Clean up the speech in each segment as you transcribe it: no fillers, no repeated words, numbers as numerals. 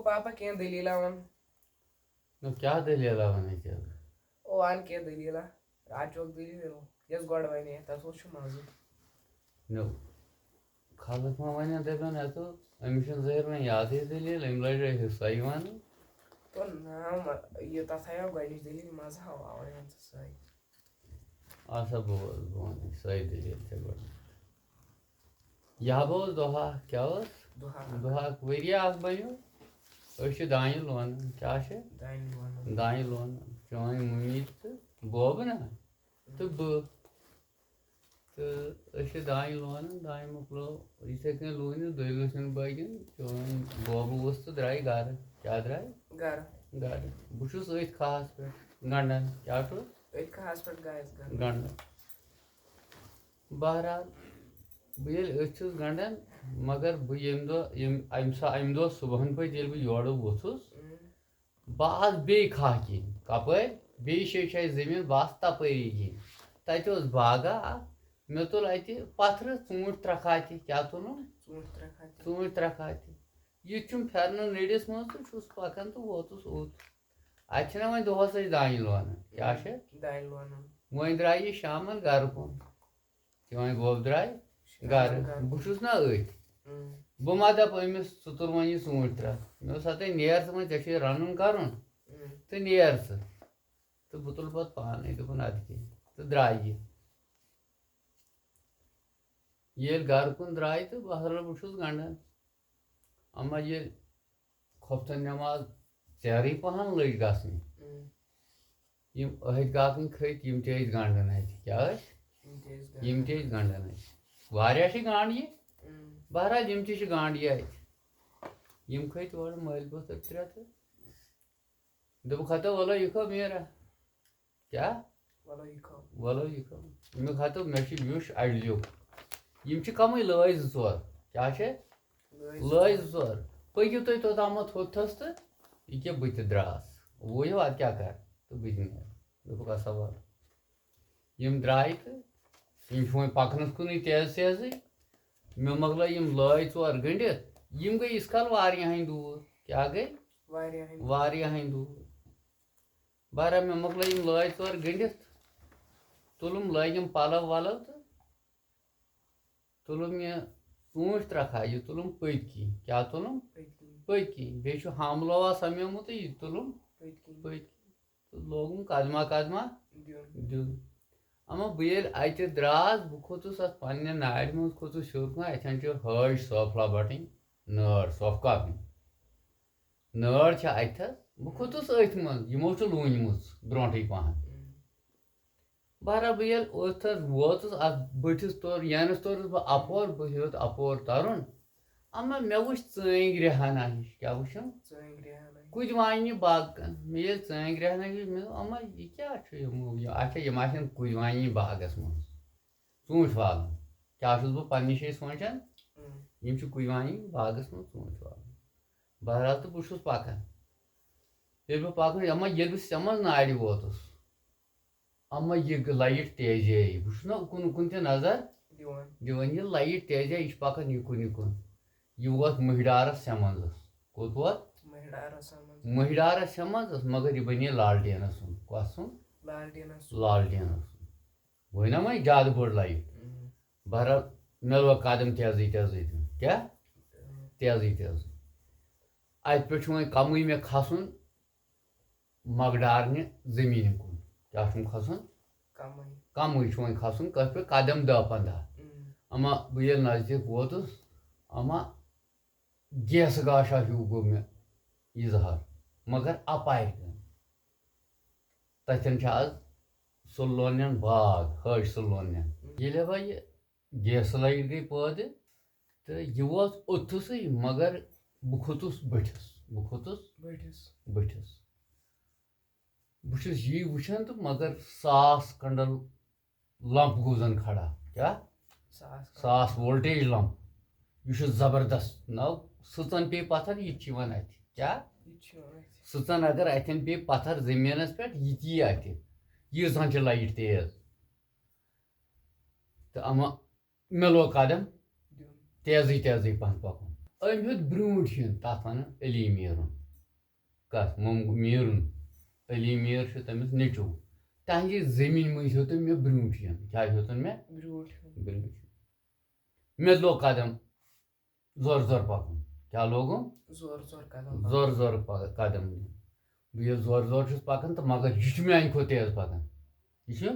پاپا کینٛہہ دٔلیٖلہ وَن کیٛاہ دٔلیٖلہ وَنٕنۍ ژےٚ وَن کینٛہہ دٔلیٖلہ راجوک دٔلیٖل یۄس گۄڈٕ وَنے تَتھ اوس چھُ مَزٕ خلق ما وَنن دَپن ہَتو أمِس چھُنہٕ ظٲہِر وۄنۍ یادٕے دٔلیٖل أمۍ لَجے حِصَے وَنُن تو نا یہِ تَتھ آیو گۄڈنِچ دٔلیٖل مَزٕ ہاو اَوَے وَن ژٕ سۄے آسا بوز بہٕ وَنَے سۄے دٔلیٖل ژےٚ گۄڈٕ یہِ بوز دۄہا کیٛاہ اوس دۄہاک ؤریہ اکھ بَنیو أسۍ چھِ دانہِ لونان کیٛاہ چھِ دانہِ لونان چٲنۍ مٔمی تہٕ بوبہٕ نا تہٕ بہٕ تہٕ أسۍ چھِ دانہِ لونان دانہِ مۄکلو یِتھَے کٔنۍ لوٗنِتھ دٔیلہٕ بٲگٮ۪ن چٲنۍ بوبہٕ اوس تہٕ درٛاے گرٕ کیٛاہ درٛاے گرٕ بہٕ چھُس أتھۍ کھہَس پٮ۪ٹھ گنٛڈان کیٛاہ چھُس أتھۍ کھہَس پٮ۪ٹھ گنٛڈان بہرحال بہٕ ییٚلہِ أتھۍ چھُس گنٛڈان مگر بہٕ ییٚمہِ دۄہ اَمہِ دۄہ صُبحن پٲٹھۍ ییٚلہِ بہٕ یورٕ ووٚتھُس بہٕ آس بیٚیہِ کھہہ کِنۍ کَپٲرۍ بیٚیہِ جایہِ چھِ اَسہِ زٔمیٖن بہٕ آس تَپٲری کِنۍ تَتہِ اوس باغا اکھ مےٚ تُل اَتہِ پَتھرٕ ژوٗنٛٹھۍ 3 کھاتہِ کیٛاہ تُلُم ژوٗنٛٹھۍ 3 کھاتہِ یہِ چھُم پھیرنہٕ نٔرِس منٛز تہٕ چھُس پَکان تہٕ ووتُس اوٚت اَتہِ چھِنہ وۄنۍ دۄہَس أسۍ دانہِ لونان کیٛاہ چھِ وۄنۍ درٛاے یہِ شامَن گرٕ کُن چٲنۍ بوبہٕ درٛاے گرٕ بہٕ چھُس نا أتھۍ بہٕ ما دَپہٕ أمِس ژٕ تُل وۄنۍ یہِ ژوٗنٛٹھۍ 3 مےٚ اوس ہَتَے نیر ژٕ وۄنۍ ژےٚ چھُے رَنُن کَرُن تہٕ نیر ژٕ تہٕ بہٕ تُلہٕ پَتہٕ پانَے دوٚپُن اَدٕ کیٛاہ تہٕ درٛاے یہِ ییٚلہِ گرٕ کُن درٛاے تہٕ بہرحال بہٕ چھُس گنٛڈان اما ییٚلہِ خۄفتن نٮ۪ماز ژیرٕے پَہَن لٔج گژھنہِ یِم أہٕدۍ کاکٕنۍ کھٔتۍ یِم تہِ ٲسۍ گنٛڈان اَتہِ کیٛاہ ٲسۍ یِم تہِ ٲسۍ گنٛڈان اَتہِ واریاہ چھِ گانٛڈ یہِ بہرحال یِم تہِ چھِ گانٛڈٕ اَتہِ یِم کھٔتۍ اورٕ مٲلۍ پوٚتھر 3 تہٕ دوٚپُکھ ہَتو وَلو یہِ کھو میرا کیٛاہ وَلو یہِ کھو اَمیُک ہَتو مےٚ چھُ ویُش اَڑلیُک یِم چھِ کَمٕے لٲے 2-4 کیٛاہ چھِ لٲے 2-4 پٔکِو تُہۍ توٚتامَتھ ہوٚتھَس تہٕ ییٚکیٛاہ بہٕ تہِ درٛاس وٕیِو اَدٕ کیٛاہ کَرٕ تہٕ بہٕ تہِ نیرٕ دوٚپُکھ اَسا وَل یِم درٛاے تہٕ یِم چھِ وۄنۍ پَکنَس کُنُے تیزٕے مےٚ مۄکلٲے یِم لٲے 4 گٔنٛڈِتھ یِم گٔے یِژ کال واریاہَے دوٗر کیٛاہ گٔے واریاہَے دوٗر بہرحال مےٚ مۄکلٲے یِم لٲے 4 گٔنٛڈِتھ تُلُم لٲگِم پَلو وَلو تہٕ تُلُم یہِ ژوٗنٛٹھۍ 3 کھہہ یہِ تُلُم پٔتۍ کِنۍ کیٛاہ تُلُم پٔتۍ کِنۍ بیٚیہِ چھُ ہاملووا سَمیومُت تہٕ یہِ تُلُم پٔتۍ کِنۍ تہٕ لوگُم قدمہ دیُن اما بہٕ ییٚلہِ اَتہِ درٛاس بہٕ کھوٚتُس اَتھ پنٛنہِ نارِ منٛز کھوٚتُس سیوٚد کُن اَتھٮ۪ن چھِ ہٲج سوفلا بَٹٕنۍ نٲر سۄپھ کاپٕنۍ نٲر چھِ اَتھَس بہٕ کھوٚتُس أتھۍ منٛز یِمو چھُ لوٗنمٕژ برونٛٹھٕے پَہَن بہرحال بہٕ ییٚلہِ اوٚتھَس ووتُس اَتھ بٔٹھِس یَنَس توٚرُس بہٕ اَپور بہٕ ہیوٚت اَپور تَرُن اما مےٚ وٕچھ ژٲنٛگۍ رِہانا ہِش کیٛاہ وٕچھُم کُدۍ باغن مےٚ ییٚلہِ ژٲنٛگۍ رِہانا ہِش مےٚ دوٚپ اما یہِ کیٛاہ چھُ اچھا یِم آسن کُدۍ باغَس منٛز ژوٗنٛٹھۍ والان کیٛاہ چھُس بہٕ پنٛنہِ جایہِ سونٛچان یِم چھِ کُدۍ باغَس منٛز ژوٗنٛٹھۍ والان بہرحال تہٕ بہٕ چھُس پَکان ییٚلہِ بہٕ پَکان اما ییٚلہِ بہٕ سٮ۪مَنٛز نارِ ووتُس اما یہِ لایِٹ تیزے بہٕ چھُس نا اُکُن تہِ نظر دِوان یہِ لایِٹ تیزے یہِ چھُ پَکان یِکُن یہِ ووت مٔہڈارَس سٮ۪منٛزَس کوٚت ووت مٔہڈارَس سٮ۪منٛزَس مگر یہِ بَنے لالٹیٖنَس سُنٛد کۄس سُنٛد لالٹیٖنَس سُنٛد وۄنۍ نا وۄنۍ زیادٕ بٔڑ لایِٹ بہرحال مےٚ لوگ قدم تیزٕے دیُن کیٛاہ تیزٕے اَتہِ پٮ۪ٹھ چھُ وۄنۍ کَمٕے مےٚ کھسُن مۄگڈارنہِ زٔمیٖنہِ کُن کیٛاہ چھُم کھسُن کَمٕے چھُ وۄنۍ کھسُن کَتھ پٮ۪ٹھ قدم 10-15 اما بہٕ ییٚلہِ نزدیٖک ووتُس اما گیسہٕ گاشا ہیوٗ گوٚو مےٚ اِظہار مگر اَپارِ کِنۍ تَتھٮ۪ن چھِ آز سُہ لونٮ۪ن باغ حٲج سُہ لونٮ۪ن ییٚلہِ وۄنۍ یہِ گیسہٕ لایِٹ گٔے پٲدٕ تہٕ یہِ ووت اوٚتھُسٕے مگر بہٕ کھوٚتُس بٔٹھِس بہٕ چھُس یی وٕچھان تہٕ مگر 1000 کنڈل لمپ گوٚو زَن کھڑا کیٛاہ 1000 وولٹیج لمپ یہِ چھُ زبردست نو سٕژن پیٚیہِ پَتھر یہِ تہِ چھِ یِوان اَتھِ کیٛاہ سٕژن اگر اَتھٮ۪ن پیٚیہِ پَتھر زٔمیٖنَس پٮ۪ٹھ یہِ تہِ یی اَتھِ ییٖژہن چھِ لایِٹ تیز تہٕ اما مےٚ لوگ قدم تیزٕے پَہن پَکُن أمۍ ہیوٚت برٛونٛٹھ یُن تَتھ وَنان علی میٖرُن کَتھ میٖرُن علی میٖر چھُ تٔمِس نیٚچوٗ تَہنٛدِ زٔمیٖن منٛز ہیوٚتُن مےٚ برٛونٛٹھ یُن کیٛاہ ہیوٚتُن مےٚ برٛونٛٹھ برٛونٛٹھ مےٚ لوگ قدم زورٕ زورٕ پَکُن کیٛاہ لوگُم زورٕ زورٕ قدم زورٕ زورٕ قدم نیُن بہٕ ییٚلہِ زورٕ زورٕ چھُس پَکان تہٕ مگر یہِ چھُ میٛانہِ کھۄتہٕ تیز پَکان یہِ چھُ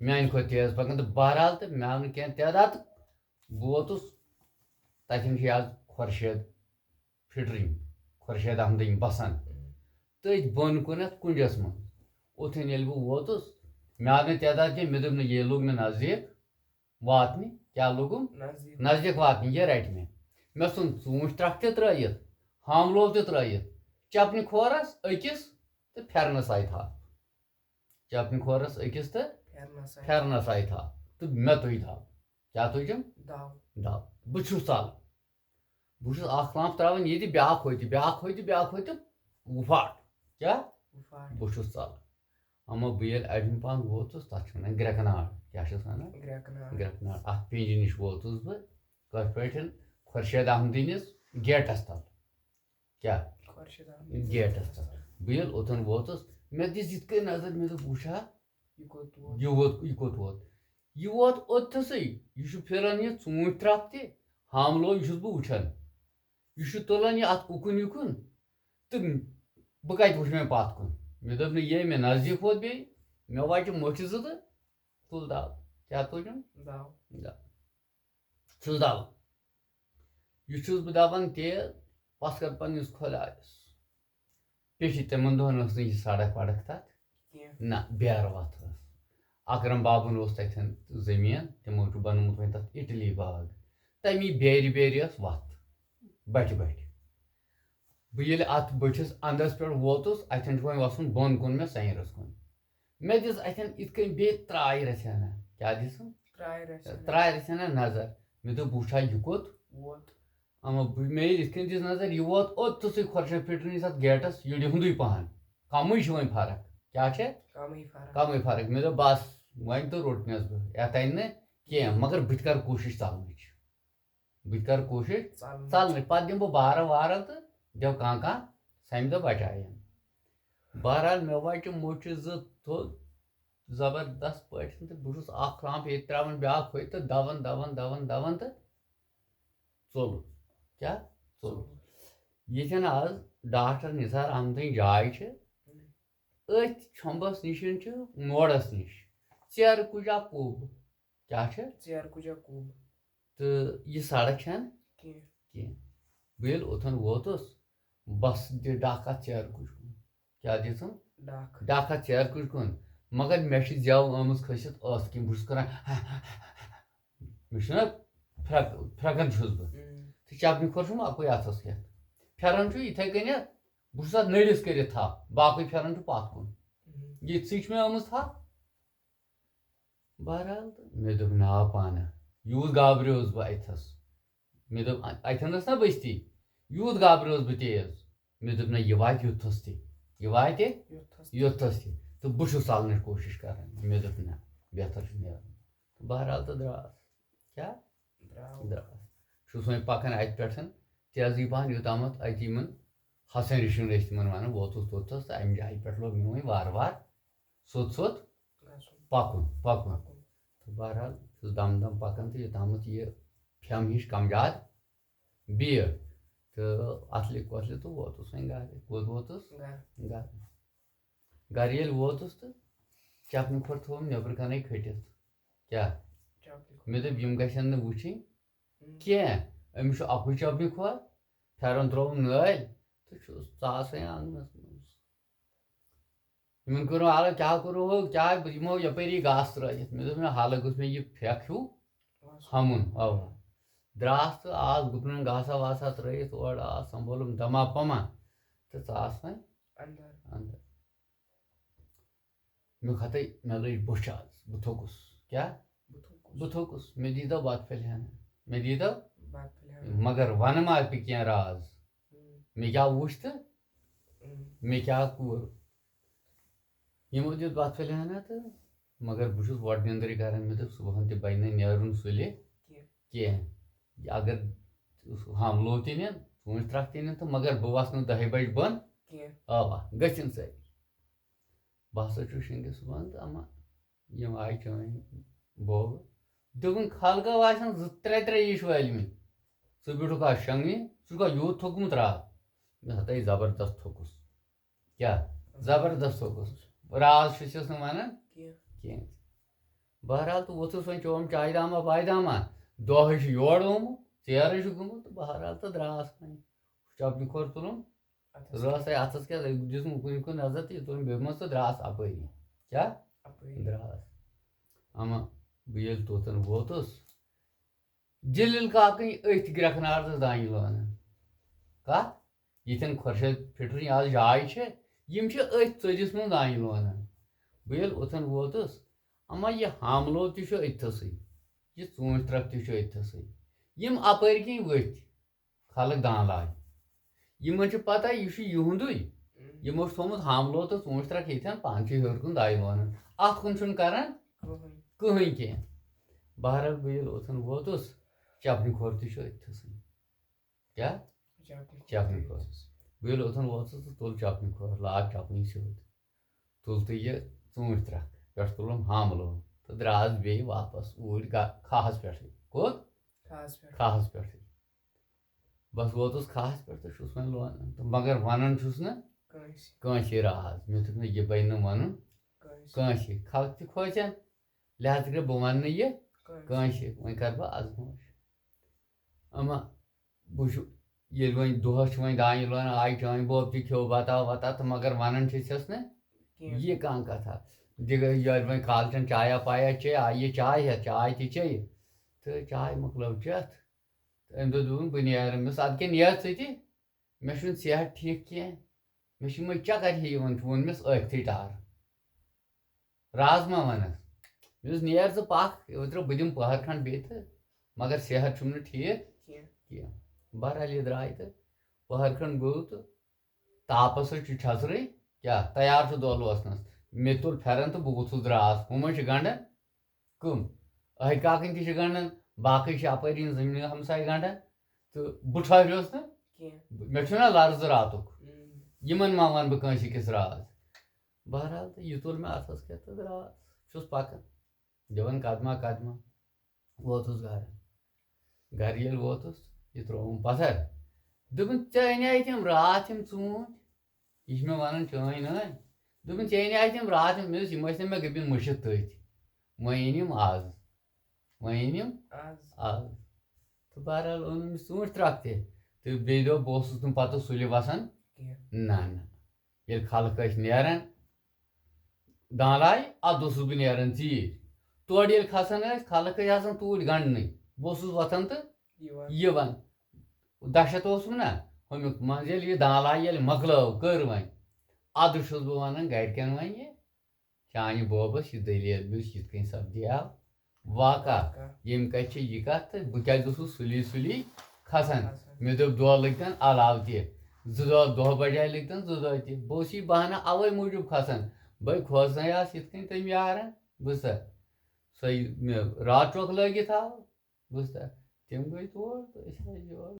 میٛانہِ کھۄتہٕ تیز پَکان تہٕ بہرحال تہٕ مےٚ آو نہٕ کینٛہہ تعداد تہٕ بہٕ ووتُس تَتٮ۪ن چھِ آز خۄرشید فِٹرِنگ خۄرشید احمدٕنۍ بَسان تٔتھۍ بۄن کُنَتھ کُنجَس منٛز اوٚتھن ییٚلہِ بہٕ ووتُس مےٚ آو نہٕ تعداد کینٛہہ مےٚ دوٚپ نہٕ یہِ لوٚگ مےٚ نزدیٖک واتنہِ کیٛاہ لوٚگُم نزدیٖک واتنہِ یہِ رَٹہِ مےٚ ژھُن ژوٗنٛٹھۍ ترٛکھ تہِ ترٛٲیِتھ ہاملو تہِ ترٛٲیِتھ چَپنہِ کھورَس أکِس تہٕ پھٮ۪رنَس آیہِ تھپھ چَپنہِ کھورَس أکِس تہٕ پھٮ۪رنَس آیہِ تھپھ تہٕ مےٚ تُج دَب کیٛاہ تُجِم دَب بہٕ چھُس ژَلان بہٕ چھُس اَکھ لانٛپ ترٛاوان ییٚتہِ بیٛاکھ ہوٚتہِ بیٛاکھ ہوٚتہِ بیٛاکھ ہوٚتہِ وُپھاٹ کیٛاہ بہٕ چھُس ژَلان اما بہٕ ییٚلہِ اَڑٮ۪ن پہن ووتُس تَتھ چھِ وَنان گرٛٮ۪کناڑ کیٛاہ چھِس وَنان گرٛٮ۪کناڑ اَتھ پِنٛجہِ نِش ووتُس بہٕ کَتھ پٲٹھۍ خۄرشید احمدٕنِس گیٹَس تَل کیٛاہ گیٹَس تَل بہٕ ییٚلہِ اوٚتَن ووتُس مےٚ دِژ یِتھ کٔنۍ نظر مےٚ دوٚپ وٕچھ ہا یہِ کوٚت ووت یہِ ووت اوٚتتھَسٕے یہِ چھُ پھِران یہِ ژوٗنٛٹھۍ ترٛکھ تہِ ہاملو یہِ چھُس بہٕ وٕچھان یہِ چھُ تُلان یہِ اَتھ اُکُن یِکُن تہٕ بہٕ کَتہِ وٕچھ مےٚ پَتھ کُن مےٚ دوٚپ نہٕ یے مےٚ نزدیٖک ووت بیٚیہِ مےٚ وَچہِ مۄٹھِ زٕ تہٕ تُل دَب کیٛاہ تُجُم چھُس دَبان یہِ چھُس بہٕ دَپان تیز پَتھ کَر پنٛنِس خۄدایَس پیٚچھِ تِمَن دۄہَن ٲس نہٕ یہِ سڑک وڑک تَتھ نہ بیرٕ وَتھ ٲس اکرم بابُن اوس تَتٮ۪ن زٔمیٖن تِمو چھُ بنومُت وۄنۍ تَتھ اِٹلی باغ تَمی بیرِ ٲس وَتھ بَٹہِ بَٹہِ بہٕ ییٚلہِ اَتھ بٔٹھِس اَنٛدَس پٮ۪ٹھ ووتُس اَتھٮ۪ن چھُ وۄنۍ وَسُن بۄن کُن مےٚ سَیرَس کُن مےٚ دِژ اَتھٮ۪ن یِتھ کٔنۍ بیٚیہِ ترٛایہِ رَژھِ ہنا کیٛاہ دِژٕم ترٛایہِ رَژھِ ہنا نظر مےٚ دوٚپ بہٕ وٕچھِ ہا یہِ کوٚت ووت اما مےٚ ییٚلہِ یِتھ کٔنۍ دِژ نظر یہِ ووت اوٚتتھٕسٕے خۄرشید فِٹرِنِس اَتھ گیٹَس یُرِ ہُنٛدُے پَہَن کَمٕے چھِ وۄنۍ فرق کیٛاہ چھِ کَمٕے فرق مےٚ دوٚپ بَس وۄنۍ تہٕ روٚٹنَس بہٕ یَتھ اَنہِ نہٕ کینٛہہ مگر بہٕ تہِ کَرٕ کوٗشِش ژَلنٕچ بہٕ تہِ کَرٕ کوٗشِش ژَلنٕچ پَتہٕ دِمہٕ بہٕ بارٕ وارٕ تہٕ دِیو کانٛہہ سَمہِ دۄہ بَچاوَن بہرحال مےٚ وَچہِ مۄچھِ زٕ تھوٚد زبردست پٲٹھۍ تہٕ بہٕ چھُس اَکھ لانٛپ ییٚتہِ ترٛاوان بیٛاکھ ہوٚتہِ تہٕ دَوان تہٕ ژوٚلُس کیٛاہ ژوٚلُس ییٚتھٮ۪ن آز ڈاکٹر نثار احمدٕنۍ جاے چھِ أتھۍ چھۄمبَس نِش چھِ موڈَس نِش ژیرٕ کُجا کُب کیٛاہ چھِ تہٕ یہِ سڑک چھَنہٕ کینٛہہ بہٕ ییٚلہِ اوٚتَن ووتُس بَس دِ ڈَکھ اَتھ ژیرٕ کُجہِ کُن کیٛاہ دِژٕم ڈَکھ اَتھ ژیرٕ کُجہِ کُن مگر مےٚ چھِ زٮ۪و آمٕژ کھٔسِتھ ٲسہٕ کِنۍ بہٕ چھُس کَران مےٚ چھُنہ پھرٛٮ۪کان چھُس بہٕ تہٕ چَپنہِ کھور چھُم اَکُے اَتھَس کٮ۪تھ پھٮ۪رَن چھُ یِتھَے کٔنٮ۪تھ بہٕ چھُس اَتھ نٔرِس کٔرِتھ تھپھ باقٕے پھٮ۪رَن چھُ پَتھ کُن یِتھسٕے چھِ مےٚ آمٕژ تھپھ بہرحال تہٕ مےٚ دوٚپ نا پانہٕ یوٗت گابریوس بہٕ اَتھَس مےٚ دوٚپ اَتھٮ۪ن ٲس نہ بٔستی یوٗت گابریوس بہٕ تیز مےٚ دوٚپ نہ یہِ واتہِ یوٚتھَس تہِ تہٕ بہٕ چھُس ژَلنٕچ کوٗشِش کَران مےٚ دوٚپ نہ بہتر چھُ نیرُن بہرحال تہٕ درٛاس کیٛاہ درٛاس چھُس وۄنۍ پَکان اَتہِ پٮ۪ٹھ تیزٕے پَہَن یوٚتامَتھ اَتہِ یِمَن حسن رِشوٗن ٲسۍ تِمَن وَنان ووتُس توٚتتھَس تہٕ اَمہِ جایہِ پٮ۪ٹھ لوگ مےٚ وۄنۍ وارٕ سوٚت پَکُن تہٕ بہرحال چھُس دم پَکان تہٕ یوٚتامَتھ یہِ پھٮ۪م ہِش کَمجاد بیٖٹھ تہٕ اَتھلہِ کوٚتھلہِ تہٕ ووتُس وۄنۍ گَرٕ کوٚت ووتُس گَرٕ ییٚلہِ ووتُس تہٕ چَپنہِ کھۄر تھوٚوُم نیٚبرٕ کَنَے کھٔٹِتھ کیٛاہ مےٚ دوٚپ یِم گژھن نہٕ وٕچھِنۍ کینٛہہ أمِس چھُ اَکُے چَپنہِ کھور پھٮ۪رَن ترٛووُم نٲلۍ تہٕ چھُس ژاس وۄنۍ آنٛگنَس منٛز یِمَن کوٚرُم حالہ کیٛاہ کوٚروٗ ہو کیٛاہ بہٕ یِمو یَپٲری گاسہٕ ترٛٲیِتھ مےٚ دوٚپ نہ حالہ گوٚژھ مےٚ یہِ پھٮ۪کھ ہیوٗ ہَمُن اَوا درٛاس تہٕ آس گُپنَن گاسا واسا ترٛٲیِتھ اورٕ آس سنٛبھولُم دَما پَما تہٕ ژاس وۄنۍ اَندَر مےٚ کھۄتے مےٚ لٔج بوٚچھِ آز بہٕ تھوٚکُس کیٛاہ بہٕ تھوٚکُس مےٚ دیٖتو بَتہٕ پھٔلۍ ہَنا مگر وَنہٕ ما بہٕ کینٛہہ راز مےٚ کیٛاہ وُچھ تہٕ مےٚ کیٛاہ کوٚر یِمو دیُت بَتہٕ پھٔلۍ ہَنا تہٕ مگر بہٕ چھُس وۄٹہٕ نیٚنٛدٕرٕے کَران مےٚ دوٚپ صُبحن تہِ بَنہِ نہٕ نیرُن سُلہِ کینٛہہ اگر حملو تہِ نِن ژوٗنٛٹھۍ ترٛکھ تہِ نِن تہٕ مگر بہٕ وَسہٕ نہٕ 10 بجہِ بۄن اوا گٔژھِنۍ سٲری بہٕ ہسا چھُس شِنٛگِتھ صُبحن تہٕ اما یِم آیہِ چٲنۍ بوبہٕ دوٚپُن خلقو آسن 2-3 یِش وٲلۍمٕتۍ ژٕ بیوٗٹھُکھ آز شۄنٛگنہِ ژٕ چھُکھا یوٗت تھوٚکمُت راتھ مےٚ ہَتا یہِ زبردست تھوٚکُس کیٛاہ زبردست تھوٚکُس راز چھُسَس نہٕ وَنان کینٛہہ بہرحال تہٕ ووٚتھُس وۄنۍ چوم چاے داما پاے داما دۄہ چھُ یورٕ آمُت ژیرٕ چھُ گوٚمُت تہٕ بہرحال تہٕ درٛاس وۄنۍ چپنہِ کھور تُلُم رٲسَے اَتھَس کیٛاہ دِژٕم کُنہِ کُن نظر تہٕ یہِ تُلُم بیٚیہِ منٛز تہٕ درٛاس اَپٲری کیٛاہ درٛاس اما بہٕ ییٚلہِ توٚتَن ووتُس جٔلیٖل کاکٕنۍ أتھۍ گرٛٮ۪کنار تہٕ دانہِ لونان کَتھ ییٚتھٮ۪ن خۄرشید فِٹرٕنۍ آز جاے چھِ یِم چھِ أتھۍ ژٔجِس منٛز دانہِ لونان بہٕ ییٚلہِ اوٚتَن ووتُس اما یہِ حملو تہِ چھُ أتھسٕے یہِ ژوٗنٛٹھۍ ترٛکھ تہِ چھُ أتھسٕے یِم اَپٲرۍ کِنۍ ؤتھۍ خلق دانلاے یِمن چھِ پتہ یہِ چھُ یِہُنٛدُے یِمو چھُ تھوٚمُت حملو تہٕ ژوٗنٛٹھۍ ترٛکھ ییٚتھٮ۪ن پانہٕ چھِ ہیوٚر کُن دانہِ لونان اَتھ کُن چھُنہٕ کران کٕہٕنۍ کینٛہہ بہرحال بہٕ ییٚلہِ اوٚتَن ووتُس چپنہِ کھور تہِ چھُ أتھسٕے کیٛاہ چپنہِ کھور بہٕ ییٚلہِ اوٚتَن ووتُس تہٕ تُل چپنہِ کھور لاگ چپنی سیوٚد تُل تہٕ یہِ ژوٗنٛٹھۍ ترٛکھ پٮ۪ٹھٕ تُلُم حملو تہٕ درٛاس بیٚیہِ واپس اوٗرۍ کھہَس پٮ۪ٹھٕے کوٚت کھہَس پٮ۪ٹھٕے بس ووتُس کھہَس پٮ۪ٹھ تہٕ چھُس وۄنۍ لونان تہٕ مگر وَنان چھُس نہٕ کٲنٛسے راز مےٚ دوٚپ نہٕ یہِ بَنہِ نہٕ وَنُن کٲنٛسے خلق تہِ کھوژن لہذا کٔرِتھ بہٕ وَنہٕ نہٕ یہِ کٲنٛسے وۄنۍ کَرٕ بہٕ آزمٲیش اما بہٕ چھُ ییٚلہِ وۄنۍ دۄہَس چھِ وۄنۍ دانہِ لونان آیہِ چٲنۍ بوب تہِ کھیوٚو بتا وتا تہٕ مگر وَنان چھِسَس نہٕ یہِ کانٛہہ کَتھا ییٚلہِ وۄنۍ کالچَن چایا پایا چے آیہِ یہِ چاے ہٮ۪تھ چاے تہِ چیٚیہِ تہٕ چاے مۄکلٲو چٮ۪تھ تہٕ أمۍ دوٚپ دوٚپُن بہٕ نیرٕ أمِس اَدٕ کیٛاہ نیر ژٕ تہِ مےٚ چھُنہٕ صحت ٹھیٖک کینٛہہ مےٚ چھِ یِمَے چکر ہی یِوان ووٚنمَس أتھٕے ٹار راز ما وَنَس مےٚ دوٚپُس نیر ژٕ پَکھ اوترٕ بہٕ دِمہٕ پٔہر کھنٛڈ بیٚیہِ تہٕ مگر صحت چھُم نہٕ ٹھیٖک کینٛہہ بہرحال یہِ درٛاے تہٕ پٔہر کھنٛڈ گوٚو تہٕ تاپَس سۭتۍ چھُ چھَژرٕے کیٛاہ تیار چھُ دۄہ لوسنَس مےٚ تُل پھٮ۪رن تہٕ بہٕ ووٚتھُس درٛاس ہُم چھِ گنٛڈان کٕم أہۍ کاکٕنۍ تہِ چھِ گنٛڈان باقٕے چھِ اَپٲری یِم زٔمیٖن ہمساے گنٛڈان تہٕ بہٕ ٹھٔہریوس نہٕ مےٚ چھُنہ لرزٕ راتُک یِمن ما وَنہٕ بہٕ کٲنٛسہِ أکِس راز بہرحال تہٕ یہِ تُل مےٚ اَتھَس کٮ۪تھ تہٕ درٛاس چھُس پَکان دِوان قدما قدما ووتُس گرٕ ییٚلہِ ووتُس یہِ ترٛووُم پَتھر دوٚپُن ژےٚ اَنے تِم راتھ یِم ژوٗنٛٹھۍ یہِ چھِ مےٚ وَنان چٲنۍ نٲنۍ دوٚپُن ژےٚ اَنے تِم راتھ مےٚ دوٚپُس یِم ٲسۍ نہٕ مےٚ گٔمٕتۍ مٔشِتھ تٔتھۍ وۄنۍ أنۍ یِم آز آز تہٕ بہرحال اوٚن أمِس ژوٗنٛٹھۍ ترٛکھ تہِ تہٕ بیٚیہِ دۄہ بہٕ اوسُس نہٕ پَتہٕ سُلہِ وَسان نہ ییٚلہِ خلق ٲسۍ نیران دانلاے اَدٕ اوسُس بہٕ نیران ژیٖرۍ تورٕ ییٚلہِ کھسان ٲسۍ خلق ٲسۍ آسان توٗرۍ گنٛڈنٕے بہٕ اوسُس وۄتھان تہٕ یِوان دہشت اوسُم نہ ہُمیُک منٛزٕ ییٚلہِ یہِ دانلاے ییٚلہِ مۄکلٲو کٔر وۄنۍ اَدٕ چھُس بہٕ وَنان گرِکٮ۪ن وۄنۍ یہِ چانہِ بوبَس یہِ دٔلیٖل بیٚیہِ یِتھ کٔنۍ سپدیو واقع ییٚمہِ کَتھِ چھِ یہِ کَتھ تہٕ بہٕ کیازِ اوسُس سُلی کھسان مےٚ دوٚپ دۄہ لٔگتَن علاوٕ تہِ 2 دۄہ بَجاے لٔگتَن 2 دۄہ تہِ بہٕ اوسُس یہِ بہانہٕ اَوَے موٗجوٗب کھسان بٔے کھوژنَیاس یِتھ کٔنۍ تٔمۍ یارَن بوٗزتھا سۄ مےٚ رات چوکہٕ لٲگِتھ آو بوٗزتھا تِم گٔے تور تہٕ أسۍ آے یور